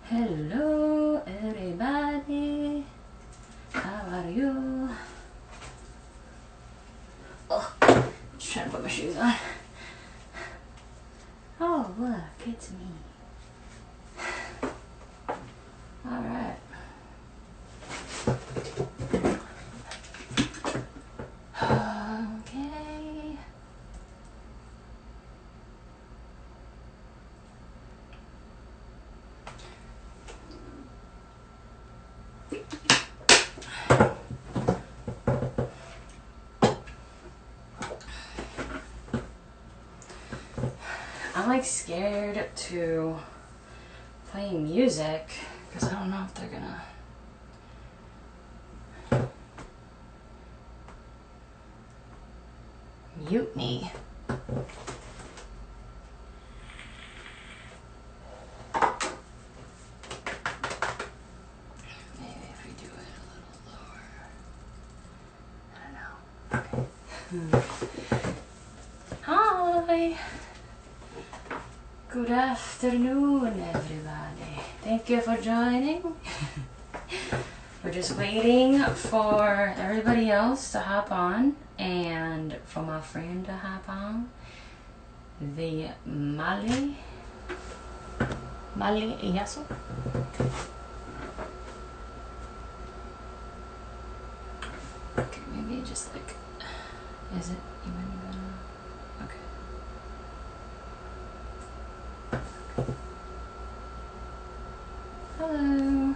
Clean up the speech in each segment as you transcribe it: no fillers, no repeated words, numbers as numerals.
Hello everybody, how are you? Oh, just trying to put my shoes on. Oh look, it's me. Alright. Okay. I'm like scared to play music because I don't know if they're gonna mute me. Maybe if we do it a little lower. I don't know. Okay. Hi. Good afternoon, everybody. Thank you for joining. We're just waiting for everybody else to hop on and for my friend to hop on. The Mali Yasu. Okay, maybe just like, is it even gonna, okay. Hello.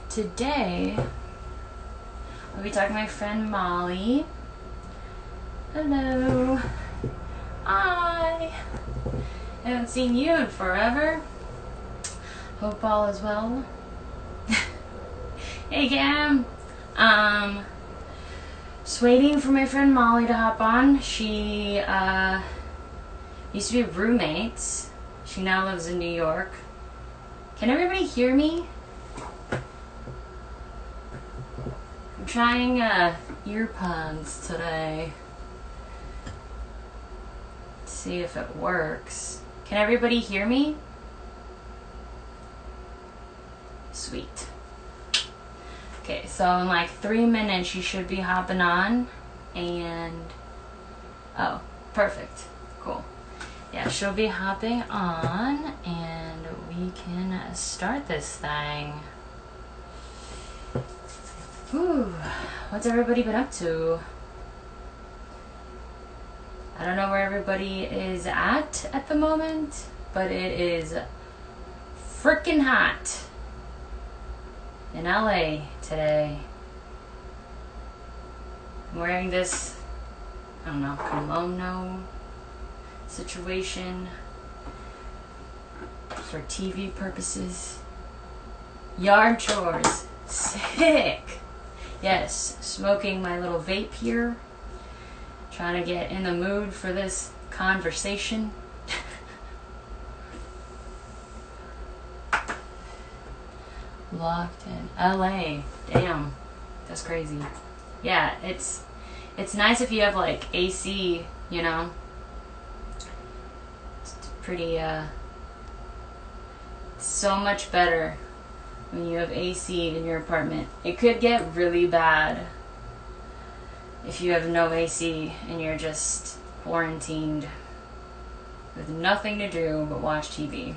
Today, I'll be talking to my friend Molly. Hello. Hi. I haven't seen you in forever. Hope all is well. Hey Cam. Just waiting for my friend Molly to hop on. She used to be roommates. She now lives in New York. Can everybody hear me? I'm trying earpods today. See if it works. Can everybody hear me? Sweet. Okay, so in like 3 minutes you should be hopping on, and oh, perfect. Cool. Yeah, she'll be hopping on and we can start this thing. Whew, what's everybody been up to? I don't know where everybody is at the moment, but it is freaking hot in LA today. I'm wearing this, I don't know, kimono situation for TV purposes. Yard chores. Sick. Yes, smoking my little vape here. Trying to get in the mood for this conversation. Locked in LA. Damn. That's crazy. Yeah, it's nice if you have like AC, you know. It's pretty so much better when you have AC in your apartment. It could get really bad if you have no AC and you're just quarantined with nothing to do but watch TV.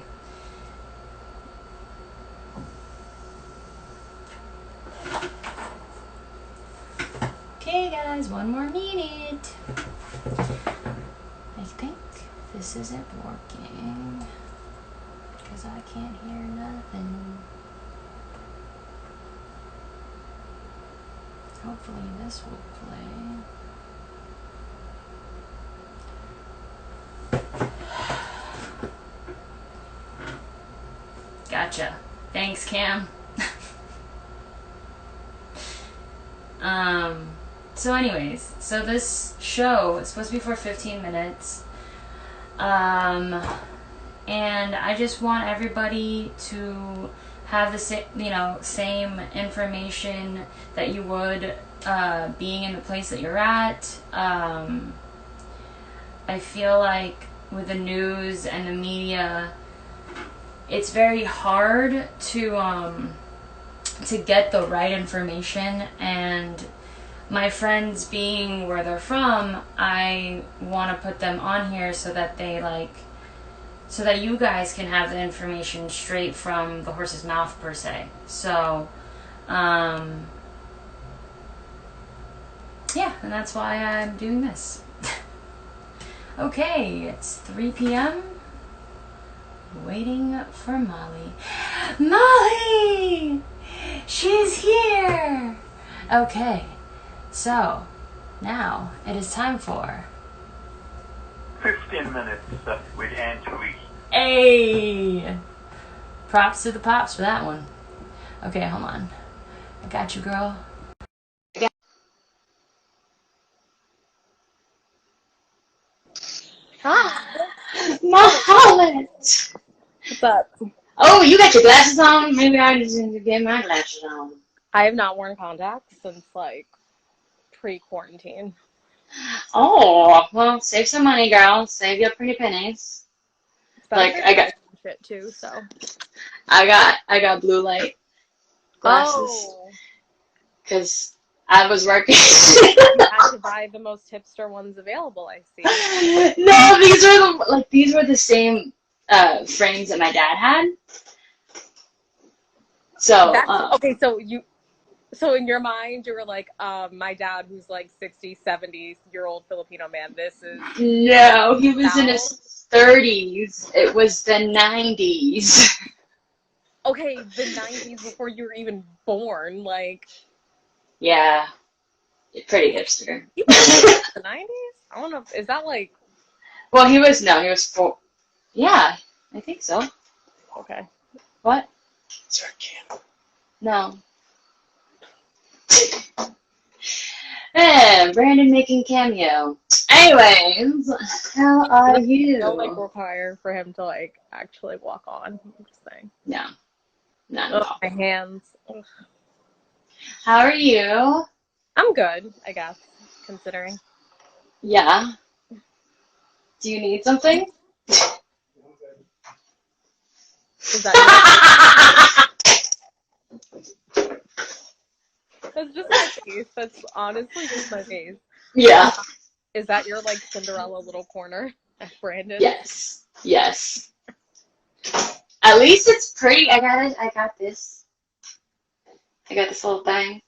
Okay guys, one more minute. I think this isn't working because I can't hear nothing. Hopefully this will play. Gotcha. Thanks, Cam. So anyways, so this show is supposed to be for 15 minutes. And I just want everybody to have the same information that you would being in the place that you're at. I feel like with the news and the media, it's very hard to get the right information, and my friends being where they're from, I want to put them on here so that so that you guys can have the information straight from the horse's mouth, per se. So, yeah, and that's why I'm doing this. Okay, it's 3 p.m. Waiting for Molly. Molly! She's here! Okay, so now it is time for 15 minutes with Anne Therese. Hey! Props to the pops for that one. Okay, hold on. I got you, girl. Molly! What's up? Oh, you got your glasses on? Maybe I just need to get my glasses on. I have not worn contacts since like pre-quarantine. Oh, well, save some money, girl. Save your pretty pennies. Like I got shit too, so I got blue light glasses because I was working. You had to buy the most hipster ones available. I see. No, these were the same frames that my dad had. So okay, so in your mind you were like, my dad who's like 60, 70-year-old Filipino man, this is no, he was in his 30s. It was the 90s. Okay, the 90s before you were even born, like. Yeah, pretty hipster. You were in the 90s? I don't know. Is that like? Well, he was 4. Yeah, I think so. Okay. What? Is there a candle? No. Brandon making cameo. Anyways, how are you? Don't like require for him to like actually walk on. I'm just saying. No, not at all. My hands. Ugh. How are you? I'm good, I guess, considering. Yeah. Do you need something? Is that That's just my face. That's honestly just my face. Yeah. Is that your like Cinderella little corner, Brandon? Yes. Yes. At least it's pretty. I got it. I got this. I got this little thing.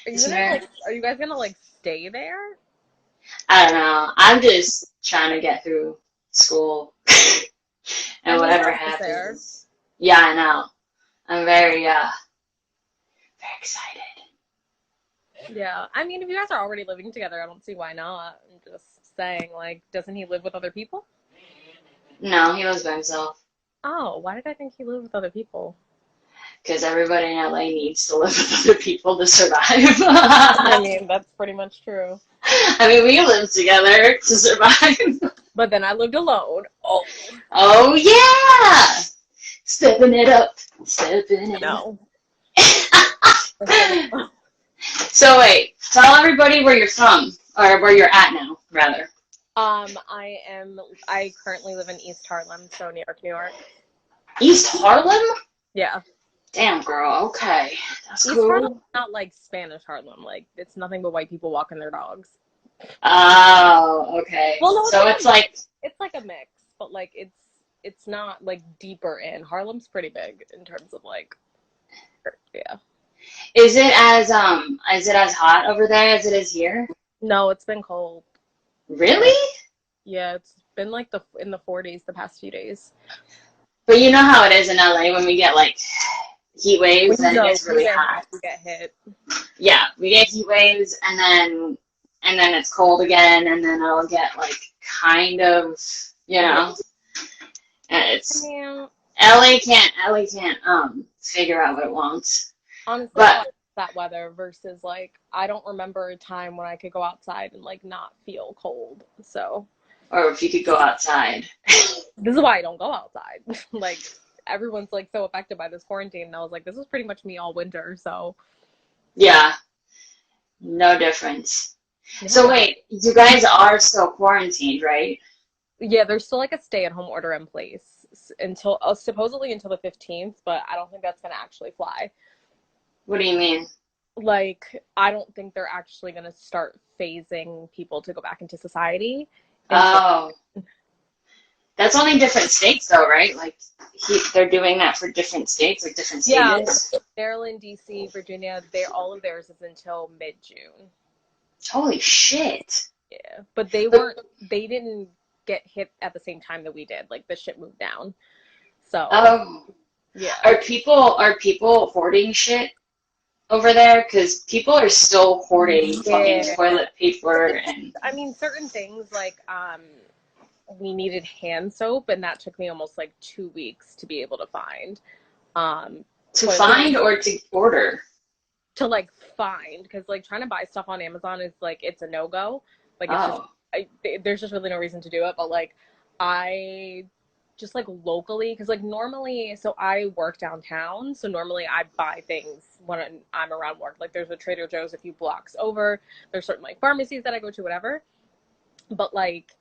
Are you guys gonna like stay there? I don't know. I'm just trying to get through school and whatever happens. Yeah, I know. I'm very excited. Yeah, I mean, if you guys are already living together, I don't see why not. I'm just saying, like, doesn't he live with other people? No, he lives by himself. Oh, why did I think he lived with other people? Because everybody in LA needs to live with other people to survive. I mean, that's pretty much true. I mean, we live together to survive. But then I lived alone. Oh yeah! Stepping it up. Stepping it up. No. So wait, tell everybody where you're from, or where you're at now, rather. I currently live in East Harlem, so New York, New York. East Harlem? Yeah. Damn, girl. Okay, that's East cool. Harlem, not like Spanish Harlem. Like it's nothing but white people walking their dogs. Oh, okay. Well, no, so it's like a mix, but like it's not like deeper in. Harlem's pretty big in terms of like, yeah. Is it as hot over there as it is here? No, it's been cold. Really? Yeah, it's been like in the 40s the past few days. But you know how it is in LA when we get like heat waves and it gets really hot. We get hit. Yeah, we get heat waves and then it's cold again and then it'll get like kind of, you know. And it's LA can't figure out what it wants. Honestly, but that weather versus like I don't remember a time when I could go outside and like not feel cold. So or if you could go outside. This is why I don't go outside. Like everyone's like so affected by this quarantine and I was like, this is pretty much me all winter, so yeah. No difference. Yeah. So wait, you guys are still quarantined, right? Yeah, there's still like a stay-at-home order in place. until supposedly until the 15th, but I don't think that's going to actually fly. What do you mean? Like, I don't think they're actually going to start phasing people to go back into society until. Oh, that's only different states though, right? Like they're doing that for different states, like different Yeah, stages. Maryland, DC, Virginia, all of theirs is until mid-June. Holy shit. Yeah, but But they didn't get hit at the same time that we did. Like, the shit moved down. So, oh, yeah. are people hoarding shit over there? Because people are still hoarding fucking Yeah. toilet paper and I mean, certain things like we needed hand soap, and that took me almost like 2 weeks to be able to find. to Toilet find or to order. to like find, because like trying to buy stuff on Amazon is like, it's a no-go. Like, it's just Oh, there's just really no reason to do it. But like, I just like locally, because like normally, so I work downtown, so normally I buy things when I'm around work. Like, there's a Trader Joe's a few blocks over. There's certain like pharmacies that I go to, whatever. But like,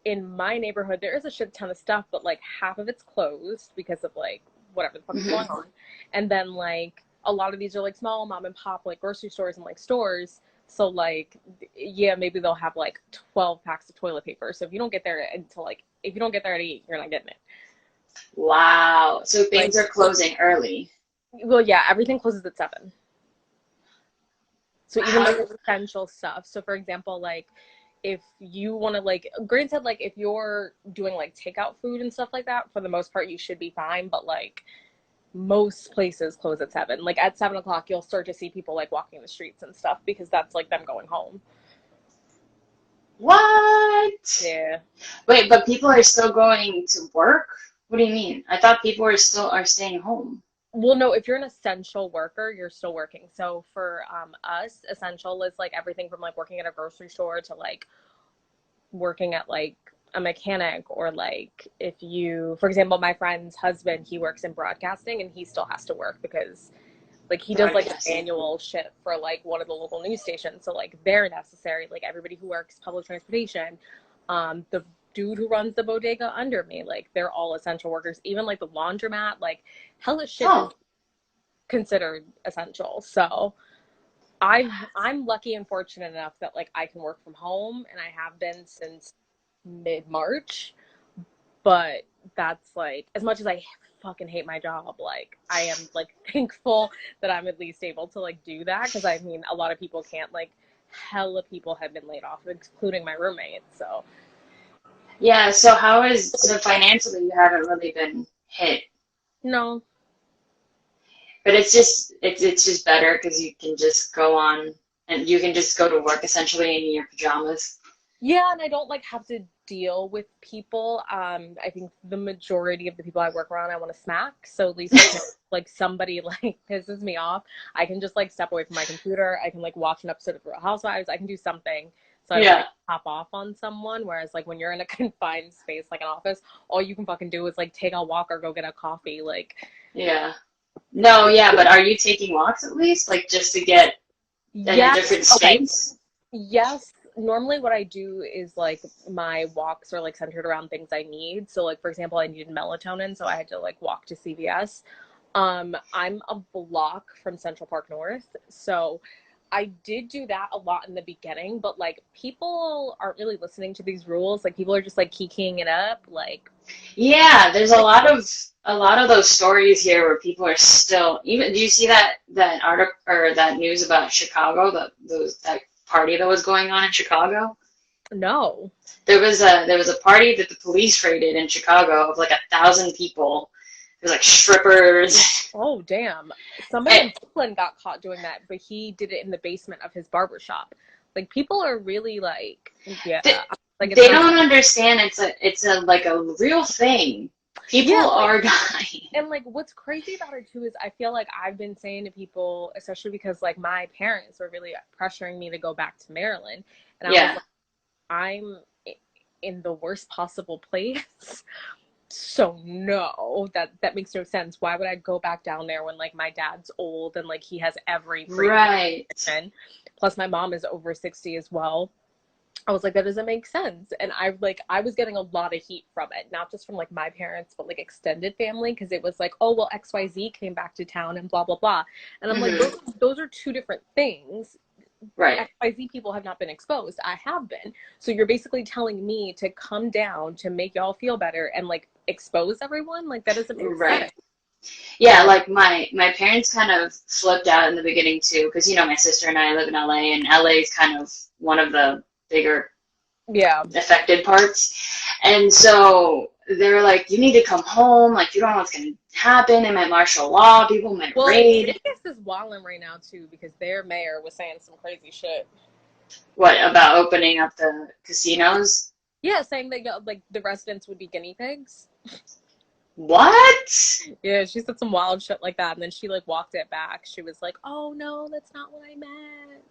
in my neighborhood, there is a shit ton of stuff, but like half of it's closed because of like whatever the fuck is going on. And then like a lot of these are like small mom and pop like grocery stores and like stores. So like, yeah, maybe they'll have like 12 packs of toilet paper. So if you don't get there until like, if you don't get there at 8, you're not getting it. wow. So Like, things are closing early. well, yeah, everything closes at 7. So even How? like essential stuff. So for example, like, if you want to, like, granted, like if you're doing like takeout food and stuff like that, for the most part you should be fine. But like, most places close at 7. Like, at 7 o'clock you'll start to see people like walking the streets and stuff, because that's like them going home. What? Yeah. Wait, but people are still going to work? What do you mean? I thought people are staying home. Well, no, if you're an essential worker, you're still working. So for us, essential is like everything from like working at a grocery store to like working at like a mechanic, or like, if you, for example, my friend's husband, he works in broadcasting and he still has to work because like he does like an Broadcasting. annual ship for like one of the local news stations. So like, they're necessary. Like, everybody who works public transportation, the dude who runs the bodega under me, like, they're all essential workers. Even like the laundromat, like, hella shit is Oh, considered essential. So I'm lucky and fortunate enough that like I can work from home, and I have been since mid-March. But that's like, as much as I fucking hate my job, like, I am like thankful that I'm at least able to like do that, because I mean, a lot of people can't. Like, hella people have been laid off, including my roommate. So yeah. So financially you haven't really been hit, no. but it's just better because you can just go on and you can just go to work essentially in your pajamas. Yeah, and I don't like have to deal with people. I think the majority of the people I work around, I want to smack. So at least like somebody like pisses me off, I can just like step away from my computer. I can like watch an episode of Real Housewives. I can do something so I don't Yeah. like pop off on someone. Whereas like when you're in a confined space like an office, all you can fucking do is like take a walk or go get a coffee. Like, Yeah. No, yeah, but are you taking walks at least, like just to get in a yeah, different okay. space? Yes, normally what I do is like my walks are like centered around things I need. So like, for example, I needed melatonin, so I had to like walk to CVS. I'm a block from Central Park North, so I did do that a lot in the beginning, but like, people aren't really listening to these rules. Like, people are just like kikiing it up. Yeah, there's a lot of those stories here where people are still even. Do you see that article or that news about Chicago, that party that was going on in Chicago? No. There was a party that the police raided in Chicago of like 1,000 people. There's like strippers. Oh, damn. Somebody in Brooklyn got caught doing that, but he did it in the basement of his barber shop. Like, people are really like, yeah, They, like, it's they not. don't understand it's a like a real thing. People Yeah, like, are dying. and like, what's crazy about it too is I feel like I've been saying to people, especially because like my parents were really pressuring me to go back to Maryland, and I was Yeah. like, I'm in the worst possible place. So no, that makes no sense. Why would I go back down there when like my dad's old and like he has every freaking Right. condition? Plus my mom is over 60 as well. I was like, that doesn't make sense. And I was getting a lot of heat from it, not just from like my parents, but like extended family, because it was like, oh, well, XYZ came back to town and blah, blah, blah. And I'm like, those are two different things. Right. XYZ people have not been exposed. I have been. So you're basically telling me to come down to make y'all feel better and like expose everyone? Like that doesn't make sense. Yeah, like my parents kind of flipped out in the beginning too, because my sister and I live in LA, and LA is kind of one of the bigger Yeah. affected parts. And so they were like, you need to come home, like you don't know what's gonna happen, they might martial law, people might raid. Vegas is wilding right now too, because their mayor was saying some crazy shit. What about opening up the casinos? Yeah, saying that like the residents would be guinea pigs. What? Yeah, she said some wild shit like that, and then she like walked it back. She was like, "Oh no, that's not what I meant."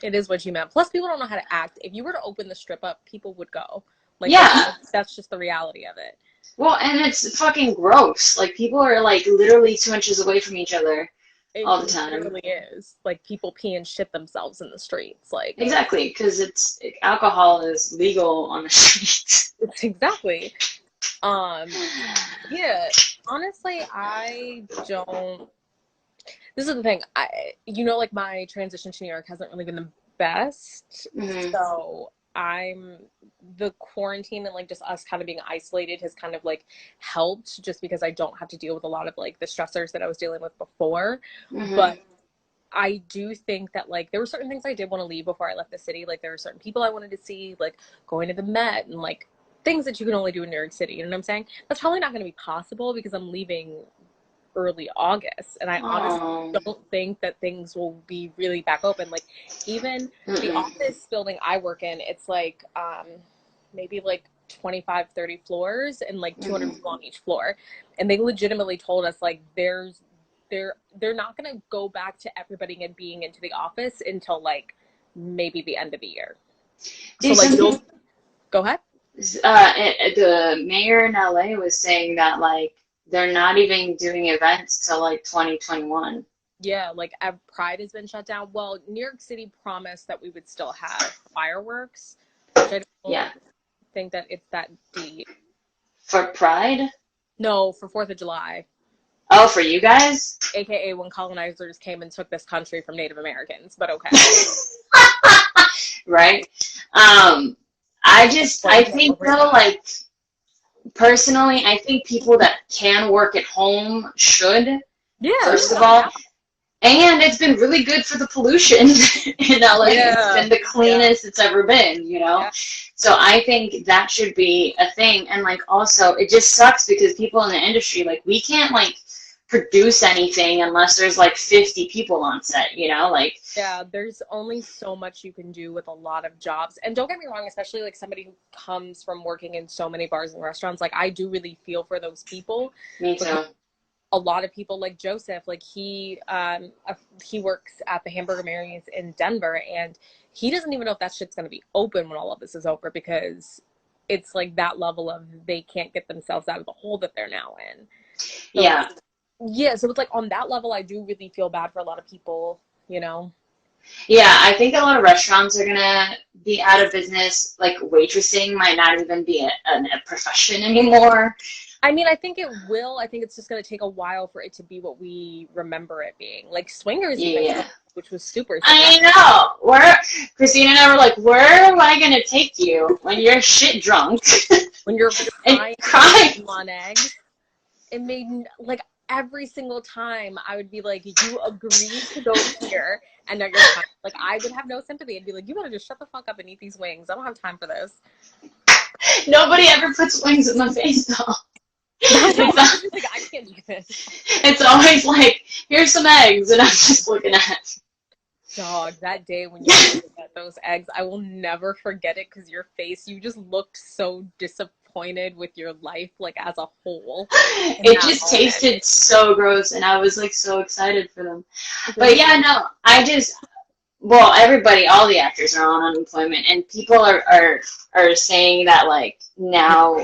It is what you meant. Plus, people don't know how to act. If you were to open the strip up, people would go. Like, Yeah. that's just the reality of it. Well, and it's fucking gross. Like people are like literally 2 inches away from each other all the time. It really is. Like people pee and shit themselves in the streets. Like exactly, because alcohol is legal on the streets. Exactly. Yeah, honestly, I don't. This is the thing. Like my transition to New York hasn't really been the best. So the quarantine and like just us kind of being isolated has kind of like helped, just because I don't have to deal with a lot of like the stressors that I was dealing with before. But I do think that like there were certain things I did want to leave before I left the city. Like there were certain people I wanted to see, like going to the Met and like things that you can only do in New York City. You know what I'm saying? That's probably not going to be possible because I'm leaving early August, and I honestly don't think that things will be really back open. Like even the office building I work in, it's like maybe like 25-30 floors and like 200 people on each floor, and they legitimately told us like they're not going to go back to everybody and being into the office until like maybe the end of the year. So like go ahead. The mayor in LA was saying that like they're not even doing events till like 2021. Yeah, like Pride has been shut down. Well, New York City promised that we would still have fireworks, which I don't think that it's that deep. For Pride? No, for 4th of July. Oh, for you guys? AKA when colonizers came and took this country from Native Americans, but okay. Right? I think though, like, personally, I think people that can work at home should, first of all. And it's been really good for the pollution in LA. It's been the cleanest it's ever been, So I think that should be a thing. And, like, also, it just sucks because people in the industry, like, we can't, like, produce anything unless there's, like, 50 people on set, like. Yeah, there's only so much you can do with a lot of jobs. And don't get me wrong, especially like somebody who comes from working in so many bars and restaurants, like I do really feel for those people. Me too. A lot of people like Joseph, like he works at the Hamburger Mary's in Denver, and he doesn't even know if that shit's going to be open when all of this is over, because it's like that level of they can't get themselves out of the hole that they're now in. So so it's like on that level, I do really feel bad for a lot of people, Yeah, I think a lot of restaurants are gonna be out of business. Like waitressing might not even be a profession anymore. I mean, I think it will. I think it's just gonna take a while for it to be what we remember it being. Like swingers, which was super. I know. Christina and I were like, where am I gonna take you when you're shit drunk? When you're crying on eggs. It made like. Every single time I would be like, you agreed to go here and now you're fine. Like I would have no sympathy. I'd be like, you better just shut the fuck up and eat these wings. I don't have time for this. Nobody ever puts wings in my face though. I can't do this. It's always like, here's some eggs, and I'm just looking at it. Dog, that day when you got those eggs, I will never forget it because your face, you just looked so disappointed with your life, like as a whole. It just tasted so gross, and I was like so excited for them. But yeah, no, everybody, all the actors are on unemployment, and people are saying that like now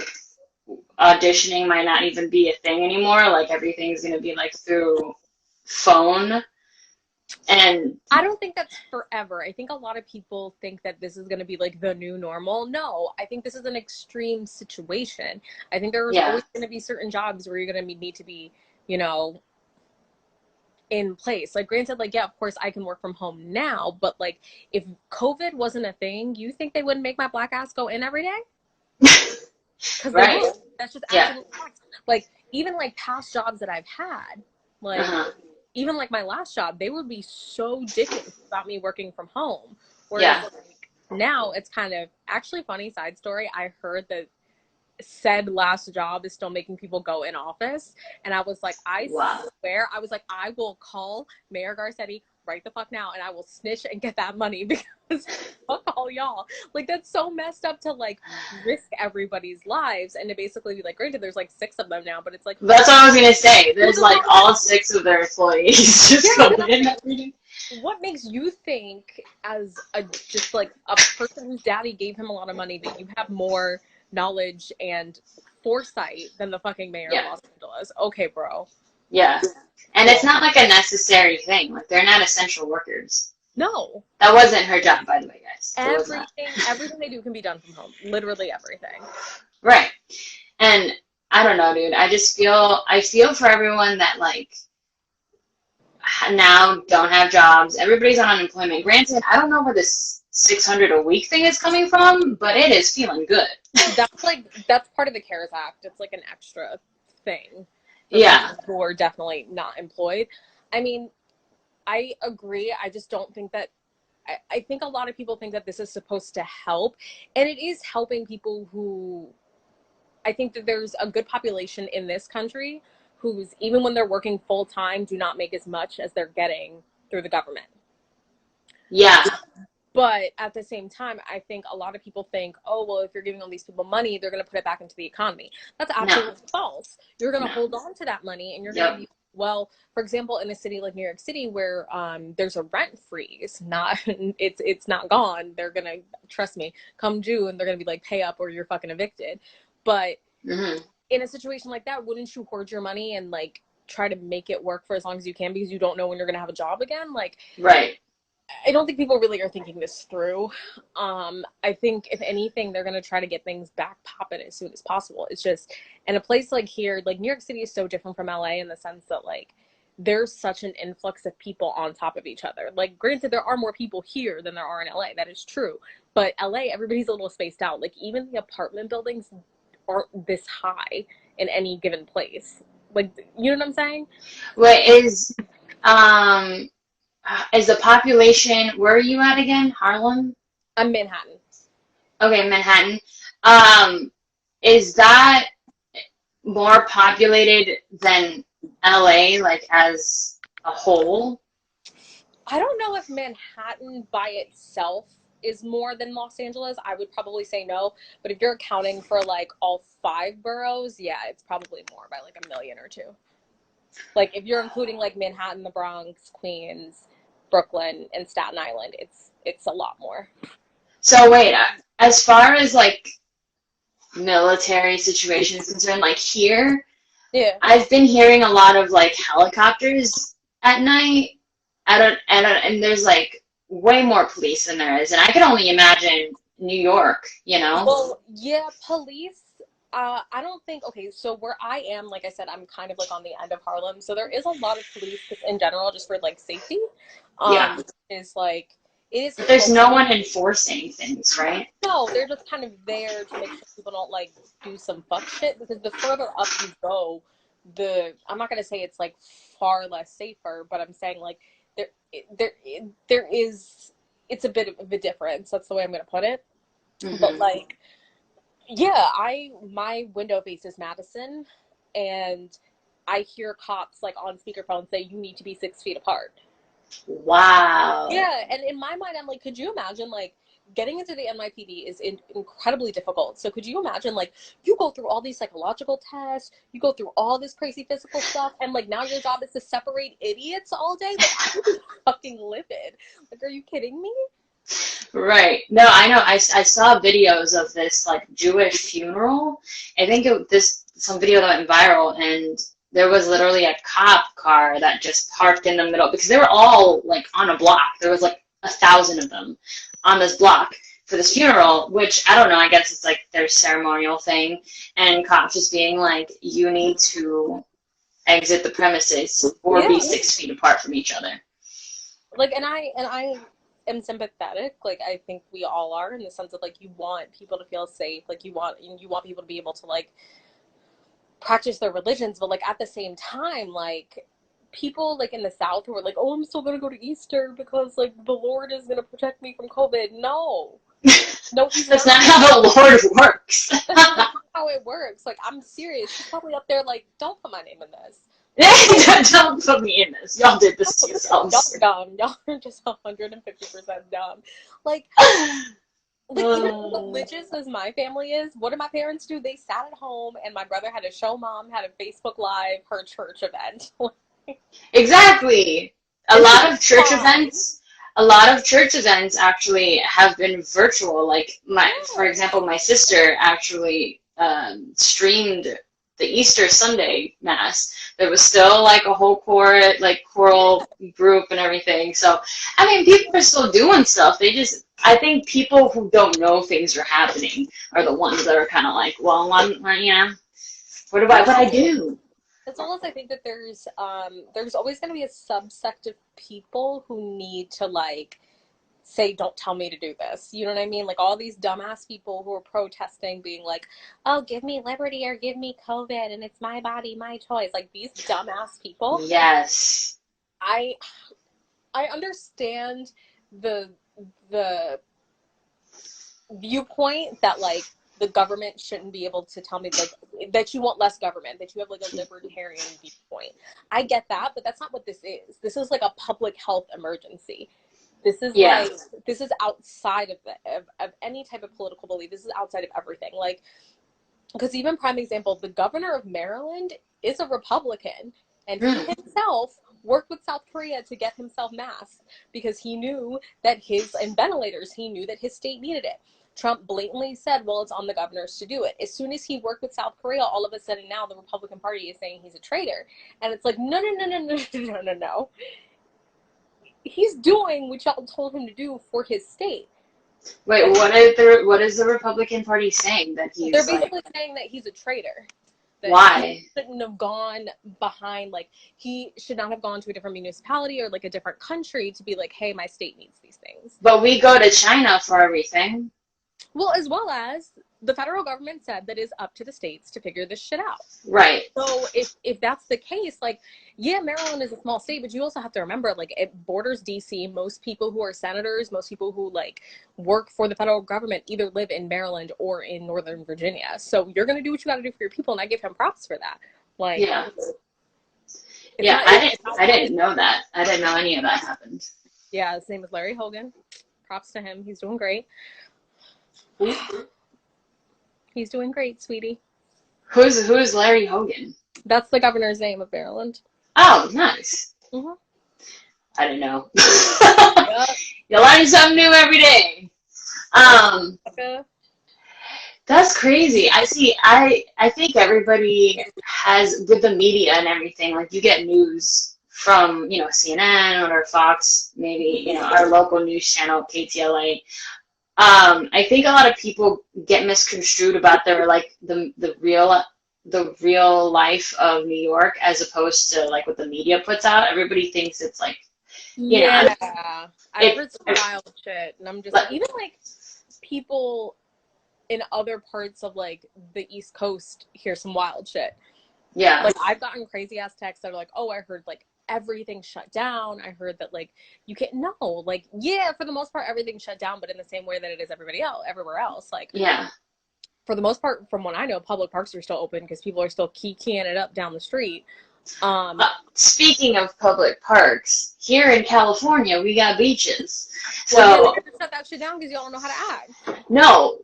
auditioning might not even be a thing anymore. Like everything's gonna be like through phone. And I don't think that's forever. I think a lot of people think that this is going to be like the new normal. No, I think this is an extreme situation. I think there's yeah, always going to be certain jobs where you're going to need to be, you know, in place. Like, granted, like, yeah, of course I can work from home now, but like, if COVID wasn't a thing, you think they wouldn't make my black ass go in every day? Because they right, would. That's just yeah, absolute facts. Like, even like past jobs that I've had, like, uh-huh, even like my last job, they would be so dickish about me working from home. Whereas yeah, like now it's kind of actually funny side story. I heard that said last job is still making people go in office. And I was like, I wow. swear, I was like, I will call Mayor Garcetti right the fuck now and I will snitch and get that money because fuck all y'all. Like, that's so messed up to like risk everybody's lives and to basically be like, granted, there's like 6 of them now, but it's like, That's what I was gonna say. There's like all 6 of their employees just coming in every day. what makes you think as a just like a person whose daddy gave him a lot of money that you have more knowledge and foresight than the fucking mayor of Los Angeles? Okay, bro. Yeah. And it's not like a necessary thing. Like, they're not essential workers. No. That wasn't her job, by the way, guys. Everything they do can be done from home. Literally everything. Right. And I don't know, dude. I feel for everyone that, like, now don't have jobs. Everybody's on unemployment. Granted, I don't know where this 600 a week thing is coming from, but it is feeling good. That's part of the CARES Act. It's like an extra thing. Yeah. Who are definitely not employed. I mean, I agree. I just don't think that. I think a lot of people think that this is supposed to help, and it is helping people who. I think that there's a good population in this country who's, even when they're working full time, do not make as much as they're getting through the government. Yeah. But at the same time, I think a lot of people think, oh, well, if you're giving all these people money, they're going to put it back into the economy. That's absolutely false. You're going to hold on to that money and you're going to be, well, for example, in a city like New York City where there's a rent freeze, it's not gone. They're going to, trust me, come June, they're going to be like, pay up or you're fucking evicted. But in a situation like that, wouldn't you hoard your money and like try to make it work for as long as you can because you don't know when you're going to have a job again? Like, right. I don't think people really are thinking this through. I think if anything, they're going to try to get things back popping as soon as possible. It's just, in a place like here, like New York City is so different from LA in the sense that like there's such an influx of people on top of each other. Like, granted, there are more people here than there are in LA. That is true. But LA, everybody's a little spaced out. Like, even the apartment buildings aren't this high in any given place. Like, you know what I'm saying? Wait, is the population, where are you at again? Harlem? I'm Manhattan. Okay, Manhattan. Is that more populated than LA, like, as a whole? I don't know if Manhattan by itself is more than Los Angeles. I would probably say no. But if you're accounting for like all 5 boroughs, yeah, it's probably more by like 1 million or 2. Like, if you're including like Manhattan, the Bronx, Queens, Brooklyn, and Staten Island, it's a lot more. So wait, as far as like military situations concerned, like here, Yeah. I've been hearing a lot of like helicopters at night. And there's like way more police than there is, and I can only imagine New York, you know? Well, yeah, police. I don't think, okay, so where I am, like I said, I'm kind of like on the end of Harlem, so there is a lot of police in general just for like safety. Yeah. Is like, it is. But there's no one enforcing things, right? No, they're just kind of there to make sure people don't like do some fuck shit, because the further up you go, I'm not gonna say it's like far less safer, but I'm saying like there is, it's a bit of a difference. That's the way I'm gonna put it. Mm-hmm. But like, yeah, my window faces Madison, and I hear cops like on speakerphone say you need to be 6 feet apart. Wow. Yeah, and in my mind, I'm like, could you imagine like getting into the NYPD is incredibly difficult. So could you imagine like you go through all these psychological tests, you go through all this crazy physical stuff, and like now your job is to separate idiots all day? Like, I would be fucking livid. Like, are you kidding me? Right. No, I know. I saw videos of this like Jewish funeral. I think some video that went viral, and there was literally a cop car that just parked in the middle because they were all like on a block. There was like 1,000 of them on this block for this funeral, which I don't know, I guess it's like their ceremonial thing. And cops just being like, you need to exit the premises or be 6 feet apart from each other. Like, and I am sympathetic. Like, I think we all are, in the sense of like, you want people to feel safe. Like, you want people to be able to like practice their religions, but like at the same time, like people like in the South who are like, oh, I'm still gonna go to Easter because like the Lord is gonna protect me from COVID. No, That's not how the Lord works. That's not how it works. Like, I'm serious. She's probably up there like, don't put my name in this. Don't put me in this. Y'all did this to yourselves. Y'all are dumb. Y'all are just 150% dumb. Like, even religious as my family is, what did my parents do? They sat at home, and my brother had to show mom how to Facebook Live her church event. Exactly. A lot of church events actually have been virtual. Like for example, my sister actually streamed the Easter Sunday Mass. There was still like a whole choral group and everything. So, I mean, people are still doing stuff. I think people who don't know things are happening are the ones that are kind of like, well, what do I do? As well as I think that there's always going to be a subsect of people who need to like say, don't tell me to do this. You know what I mean? Like all these dumbass people who are protesting being like, oh, give me liberty or give me COVID and it's my body, my choice. Like these dumbass people. Yes. I understand the viewpoint that like the government shouldn't be able to tell me like that you want less government, that you have like a libertarian viewpoint. I get that, but that's not what this is. This is like a public health emergency. This is like, this is outside of any type of political belief. This is outside of everything. Like, because even prime example, the governor of Maryland is a Republican, and he himself worked with South Korea to get himself masked because he knew that and ventilators, he knew that his state needed it. Trump blatantly said, well, it's on the governors to do it. As soon as he worked with South Korea, all of a sudden now the Republican Party is saying he's a traitor. And it's like, no. He's doing what y'all told him to do for his state. Wait, what is the Republican Party saying that he's? They're basically saying that he's a traitor. That Why? He shouldn't have gone behind, like, he should not have gone to a different municipality or like a different country to be like, hey, my state needs these things. But we go to China for everything. Well, as well as the federal government said that it's up to the states to figure this shit out. Right. So if that's the case, like, yeah, Maryland is a small state, but you also have to remember, like, it borders DC. Most people who are senators, most people who, like, work for the federal government either live in Maryland or in Northern Virginia. So you're going to do what you got to do for your people, and I give him props for that. Like, yeah. I didn't know that. I didn't know any of that happened. Yeah, his name is Larry Hogan. Props to him. He's doing great. He's doing great, sweetie. Who's Larry Hogan? That's the governor's name of Maryland. Oh, nice. Mm-hmm. I didn't know. Yep. You learn something new every day. That's crazy. I think everybody has, with the media and everything, like you get news from, CNN or Fox, maybe, our local news channel, KTLA. I think a lot of people get misconstrued about the real life of New York as opposed to like what the media puts out. Everybody thinks it's like, I've heard some wild shit, and I'm just like, even like people in other parts of like the East Coast hear some wild shit. Yeah. Like I've gotten crazy ass texts that are like, oh, I heard like everything shut down. I heard that like you can't like, yeah, for the most part everything shut down, but in the same way that it is everywhere else. Like, yeah, for the most part, from what I know, public parks are still open because people are still keying it up down the street. Speaking of public parks, here in California we got beaches. So well, yeah, they shut that shit down because y'all don't know how to act. No,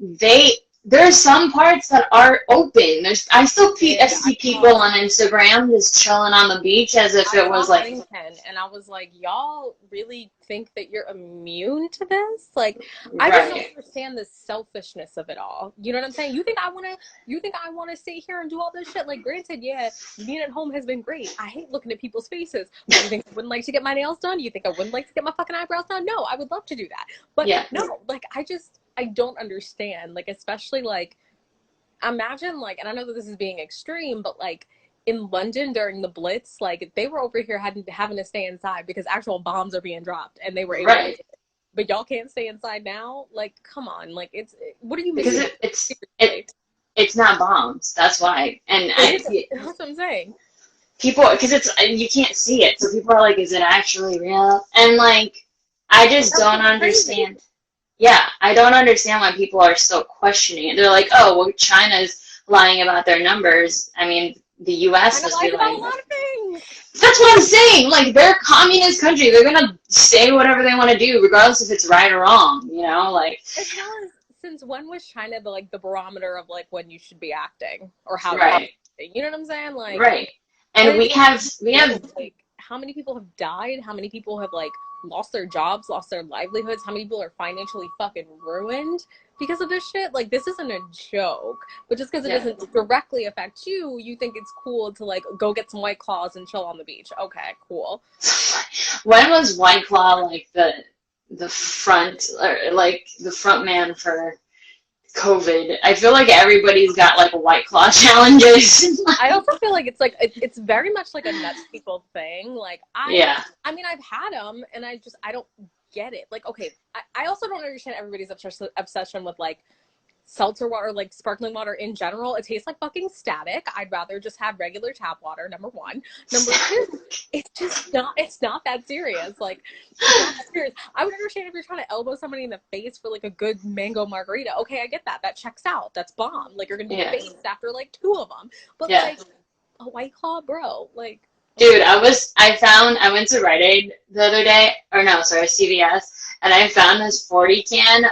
there's some parts that are open. I still Yeah, see people on Instagram just chilling on the beach as if I it was saw like, Huntington, and I was like, y'all really think that you're immune to this? Like, I just don't right, understand the selfishness of it all. You know what I'm saying? You think I wanna sit here and do all this shit? Like, granted, yeah, being at home has been great. I hate looking at people's faces. But do you think I wouldn't like to get my nails done? Do you think I wouldn't like to get my fucking eyebrows done? No, I would love to do that. But yeah, no, like, I don't understand. Like, especially like, imagine like, and I know that this is being extreme, but like in London during the Blitz, like they were over here having to stay inside because actual bombs are being dropped, and they were able to. right. But y'all can't stay inside now. Like, come on. Like, what are you Because missing? it Seriously. it's not bombs. That's why. And That's what I'm saying. people, because it's, you can't see it, so people are like, is it actually real? And like, I just That's don't what's crazy. understand. Yeah, I don't understand why people are still questioning it. They're like, oh, well, China's lying about their numbers. I mean, the U.S. Kind of must be lies about a lying. lot of things. That's what I'm saying. Like, they're a communist country. They're gonna say whatever they want to do, regardless if it's right or wrong. You know, like, As well as, since when was China the barometer of like when you should be acting or how to right, act? You know what I'm saying? Like, right. And and we it's have like how many people have died? How many people have like lost their jobs, lost their livelihoods? How many people are financially fucking ruined because of this shit? Like, this isn't a joke. But just because it yeah. doesn't directly affect you, you think it's cool to like go get some White Claws and chill on the beach. Okay, cool. When was White Claw like the front, or like the front man for COVID? I feel like everybody's got like a White Claw challenges. I also feel like it's very much like a nuts people thing. Like, Yeah, I mean, I've had them, and I don't get it. Like, okay, I also don't understand everybody's obsession with like seltzer water, like sparkling water in general. It tastes like fucking static. I'd rather just have regular tap water, number one. Number two, it's not that serious. Like, it's not that serious. I would understand if you're trying to elbow somebody in the face for like a good mango margarita. Okay, I get that. That checks out. That's bomb. Like, you're gonna be yeah, faced after like two of them. But yeah. like a White Claw, bro, like, Dude, I went to Rite Aid the other day, or no, sorry, CVS, and I found this 40 can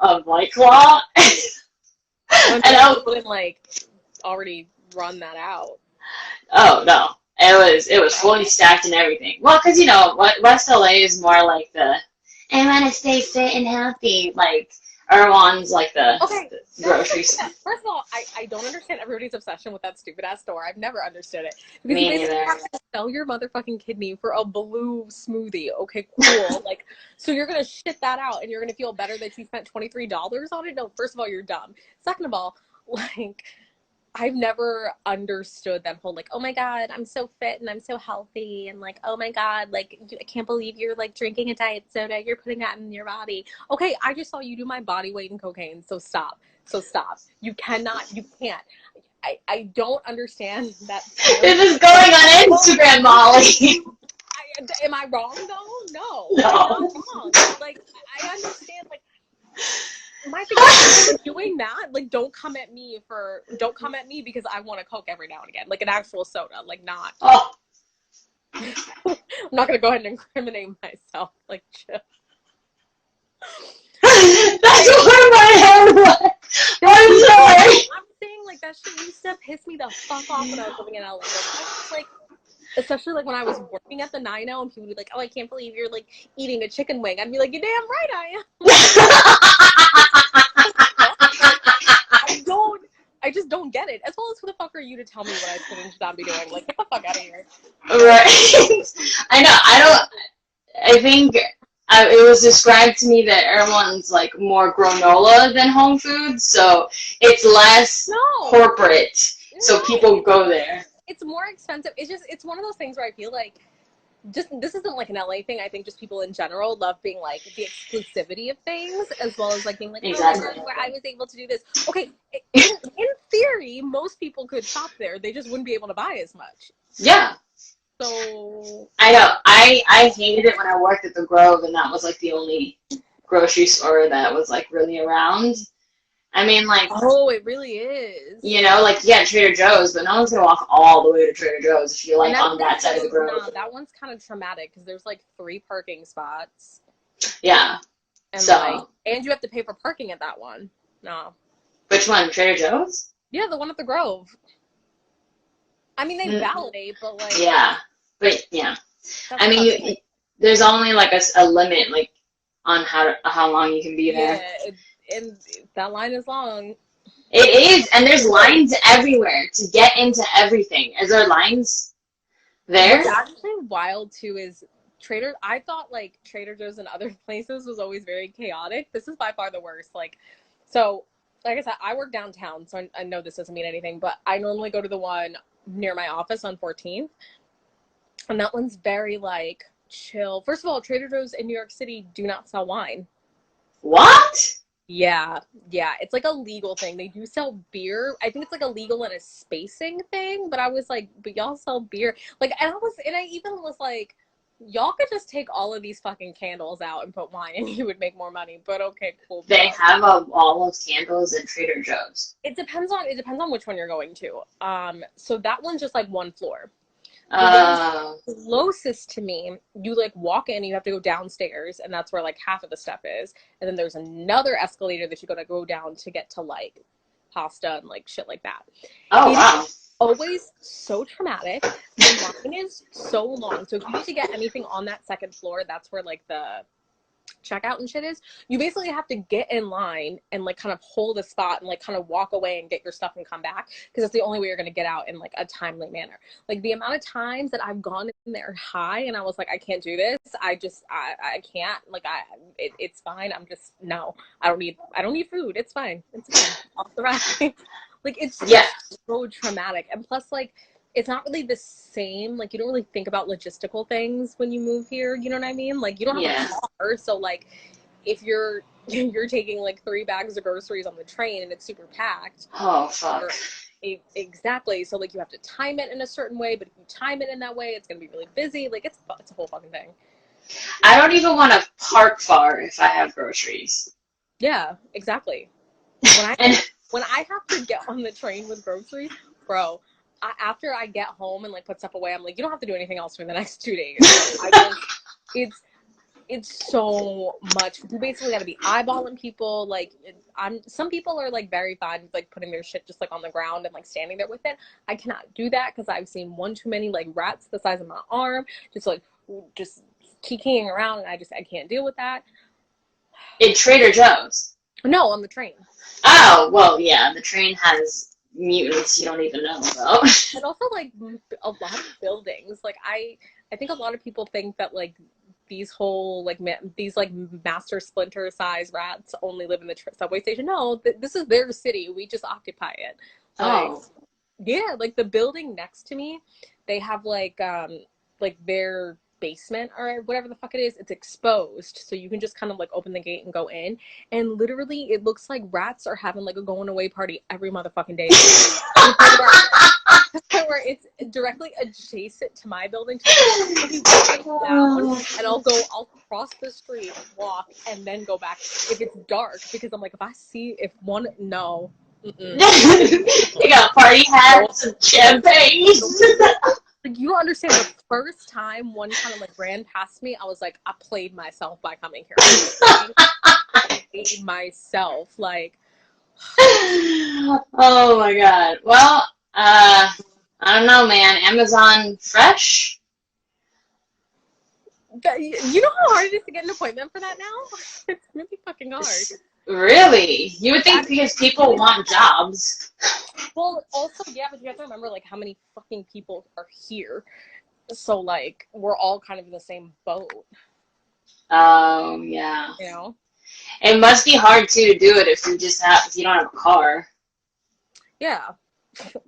of White Claw. I'm And I, wouldn't like already run that out. oh no, it was fully stacked and everything. Well, because you know what, West LA is more like the I want to stay fit and healthy. Like Erewhon's like Okay, the grocery store. first of all, I don't understand everybody's obsession with that stupid ass store. I've never understood it. Because you Me basically neither. have to sell your motherfucking kidney for a blue smoothie. Okay, cool. Like, so you're gonna shit that out and you're gonna feel better that you spent $23 on it? No, first of all, you're dumb. Second of all, like, I've never understood that whole like, oh my God, I'm so fit and I'm so healthy, and like, oh my God, like, I can't believe you're like drinking a diet soda, you're putting that in your body. Okay, I just saw you do my body weight in cocaine, so stop. So stop. You can't. I don't understand that. This is going on Instagram, Molly. Am I wrong though? No, No. I'm not wrong. Like, I understand, like, my thing is doing that, like, don't come at me because I want a Coke every now and again, like an actual soda, like, not. Oh. I'm not gonna go ahead and incriminate myself, like, chill. That's where my head went. I'm sorry. I'm saying, like, that shit used to piss me the fuck off when I was living in LA. Like, I was like, especially like when I was working at the 90 and people would be like, oh, I can't believe you're like eating a chicken wing. I'd be like, you're damn right I am. I just don't get it. As well as, who the fuck are you to tell me what I should and should not be doing? Like, get the fuck out of here. Right. I know. I think it was described to me that everyone's like more granola than home food, so it's less corporate. So people go there. It's more expensive. It's one of those things where I feel like, just, this isn't like an LA thing. I think just people in general love being like the exclusivity of things, as well as like being like, exactly. Oh, where I was able to do this. Okay, in theory, most people could shop there. They just wouldn't be able to buy as much. Yeah. So I know. I hated it when I worked at the Grove, and that was like the only grocery store that was like really around. I mean, like, oh, it really is. You know, like, yeah, Trader Joe's, but no one's gonna walk all the way to Trader Joe's if you're like on that side of the Grove. No, that one's kind of traumatic because there's like 3 parking spots. Yeah. And so, like, and you have to pay for parking at that one. No. Which one? Trader Joe's? Yeah, the one at the Grove. I mean, they validate, but like, Yeah, but yeah. that's I mean, fucking, there's only like a limit, like on how long you can be there. yeah, and that line is long. It is, and there's lines everywhere to get into everything. Is there lines there? What's actually wild too is I thought like Trader Joe's and other places was always very chaotic. This is by far the worst. So, like I said, I work downtown, so I know this doesn't mean anything, but I normally go to the one near my office on 14th, and that one's very like chill. First of all, Trader Joe's in New York City do not sell wine. What? Yeah, it's like a legal thing. They do sell beer. I think it's like a legal and a spacing thing, but I was like, but y'all sell beer. Like, and I even was like, y'all could just take all of these fucking candles out and put wine and you would make more money. But okay, cool. They have all of candles at Trader Joe's. It depends on which one you're going to. So that one's just like one floor. Oh. The one closest to me, you like walk in, you have to go downstairs, and that's where like half of the stuff is. And then there's another escalator that you gotta go down to get to like pasta and like shit like that. Oh, wow. Always so traumatic. The line is so long. So if you need to get anything on that second floor, that's where like the checkout and shit is. You basically have to get in line and like kind of hold a spot and like kind of walk away and get your stuff and come back, because that's the only way you're going to get out in like a timely manner. Like the amount of times that I've gone in there high and I was like, I can't do this. I can't, like, it's fine. I'm just, no, I don't need food. It's fine. Off the ride. Like, it's just so traumatic. And plus, like, it's not really the same. Like, you don't really think about logistical things when you move here. You know what I mean? Like, you don't have a car. So, like, if you're taking, like, 3 bags of groceries on the train and it's super packed. Oh, fuck. Exactly. So, like, you have to time it in a certain way. But if you time it in that way, it's going to be really busy. Like, it's a whole fucking thing. I don't even want to park far if I have groceries. Yeah, exactly. When I have to get on the train with groceries, bro, after I get home and like put stuff away, I'm like, you don't have to do anything else for the next 2 days. It's so much. You basically got to be eyeballing people. Like, some people are like very fine with like putting their shit just like on the ground and like standing there with it. I cannot do that because I've seen one too many like rats the size of my arm just kikiing around, and I can't deal with that. In Trader Joe's? No, on the train. Oh, well, yeah, the train has mutants you don't even know about. And also, like, a lot of buildings. Like, I think a lot of people think that, like, these whole, like, these, like, master splinter size rats only live in the subway station. No, this is their city. We just occupy it. Oh. Yeah, like, the building next to me, they have, like their basement or whatever the fuck it is, it's exposed, so you can just kind of like open the gate and go in, and literally it looks like rats are having like a going away party every motherfucking day. Where it's directly adjacent to my building, down, and I'll cross the street, walk, and then go back if it's dark, because I'm like, no. You got party hats and champagne. Like, you don't understand, the first time one kind of like ran past me, I was like, I played myself by coming here. I played myself, like. Oh my god. Well, I don't know, man. Amazon Fresh? You know how hard it is to get an appointment for that now? It's really fucking hard. Really? You would think because people want jobs. Well, also, yeah, but you have to remember, like, how many fucking people are here. So, like, we're all kind of in the same boat. Oh, yeah. You know? It must be hard, too, to do it if you don't have a car. Yeah.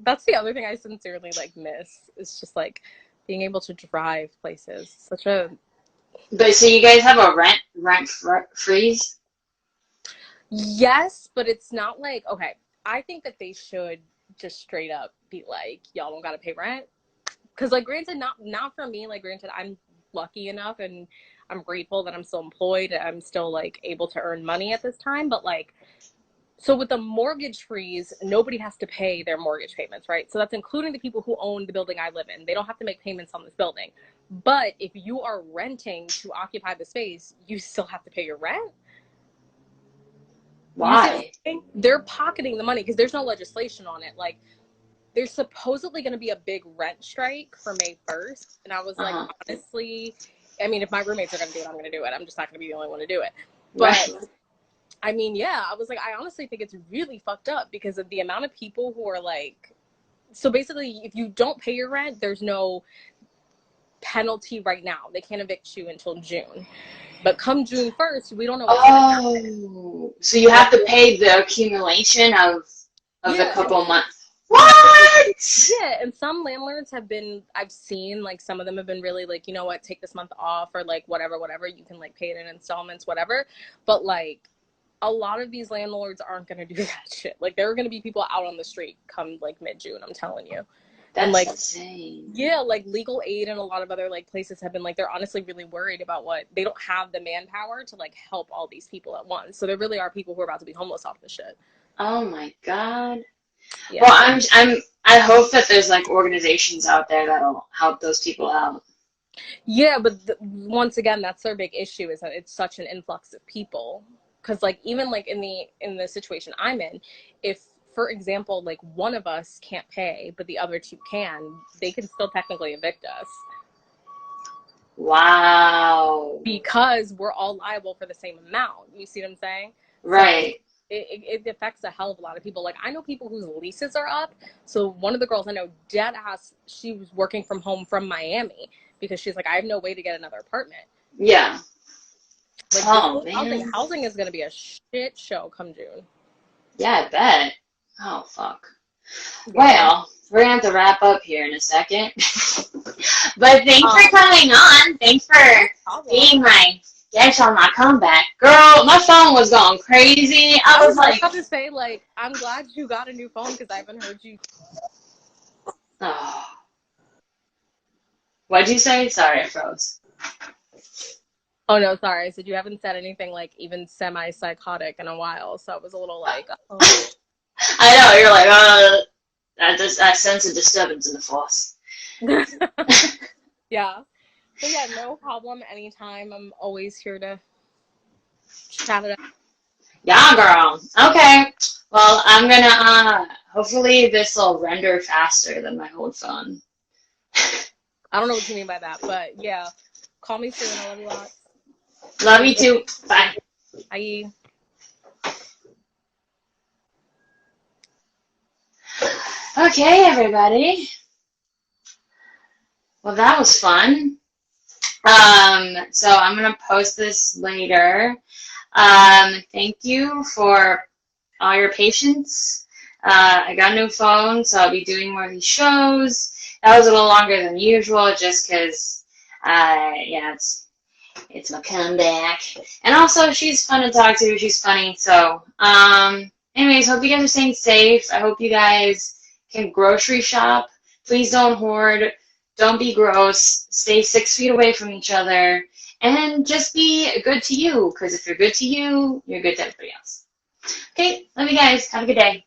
That's the other thing I sincerely, like, miss. It's just, like, being able to drive places. But, so you guys have a rent freeze? Yes, but it's not like, okay, I think that they should just straight up be like, y'all don't gotta pay rent. Because, like, granted, not for me, like, granted, I'm lucky enough and I'm grateful that I'm still employed and I'm still, like, able to earn money at this time, but, like, so with the mortgage freeze, nobody has to pay their mortgage payments, right? So that's including the people who own the building I live in. They don't have to make payments on this building. But if you are renting to occupy the space, you still have to pay your rent. Why? They're pocketing the money because there's no legislation on it. Like, there's supposedly going to be a big rent strike for May 1st. And I was like, honestly, I mean, if my roommates are going to do it, I'm going to do it. I'm just not going to be the only one to do it. But, Right. I mean, yeah, I was like, I honestly think it's really fucked up because of the amount of people who are like, so basically, if you don't pay your rent, there's no penalty right now. They can't evict you until June. But come June 1st, we don't know what's going to happen. So you have to pay the accumulation of Yeah. a couple months. What? Yeah, and some landlords have been, I've seen, like, some of them have been really like, you know what, take this month off, or like whatever, you can like pay it in installments, whatever. But like, a lot of these landlords aren't going to do that shit. Like, there are going to be people out on the street come like mid-June, I'm telling you. That's and, like, insane. Yeah, like legal aid and a lot of other like places have been like, they're honestly really worried about they don't have the manpower to like help all these people at once. So there really are people who are about to be homeless off this shit. Oh my God. Yeah. Well, I hope that there's like organizations out there that'll help those people out. Yeah, but once again, that's their big issue, is that it's such an influx of people. Because like, even like in the situation I'm in, if, for example, like one of us can't pay, but the other two can, they can still technically evict us. Wow. Because we're all liable for the same amount. You see what I'm saying? Right. So it affects a hell of a lot of people. Like, I know people whose leases are up. So one of the girls I know, dead ass, she was working from home from Miami because she's like, I have no way to get another apartment. Yeah. Like, housing is going to be a shit show come June. Yeah, I bet. Oh, fuck. Yeah. Well, we're going to have to wrap up here in a second. But thanks for coming on. Thanks for being my guest on my comeback. Girl, my phone was going crazy. I was like... about to say, like, I'm glad you got a new phone because I haven't heard you. Oh. What'd you say? Sorry, I froze. Oh, no, sorry. I said you haven't said anything, like, even semi-psychotic in a while, so I was a little like, oh. I know, you're like, I sense a disturbance in the force. Yeah. But yeah, no problem. Anytime. I'm always here to chat it up. Yeah, girl. Okay. Well, I'm gonna, hopefully this will render faster than my old phone. I don't know what you mean by that, but yeah. Call me soon. I love you lots. Love you too. Bye. Bye. Okay, everybody. Well, that was fun. So I'm going to post this later. Thank you for all your patience. I got a new phone, so I'll be doing more of these shows. That was a little longer than usual just because, yeah, it's my comeback. And also, she's fun to talk to. She's funny. So, anyways, hope you guys are staying safe. I hope you guys can grocery shop. Please don't hoard. Don't be gross. Stay 6 feet away from each other. And just be good to you. Because if you're good to you, you're good to everybody else. Okay, love you guys. Have a good day.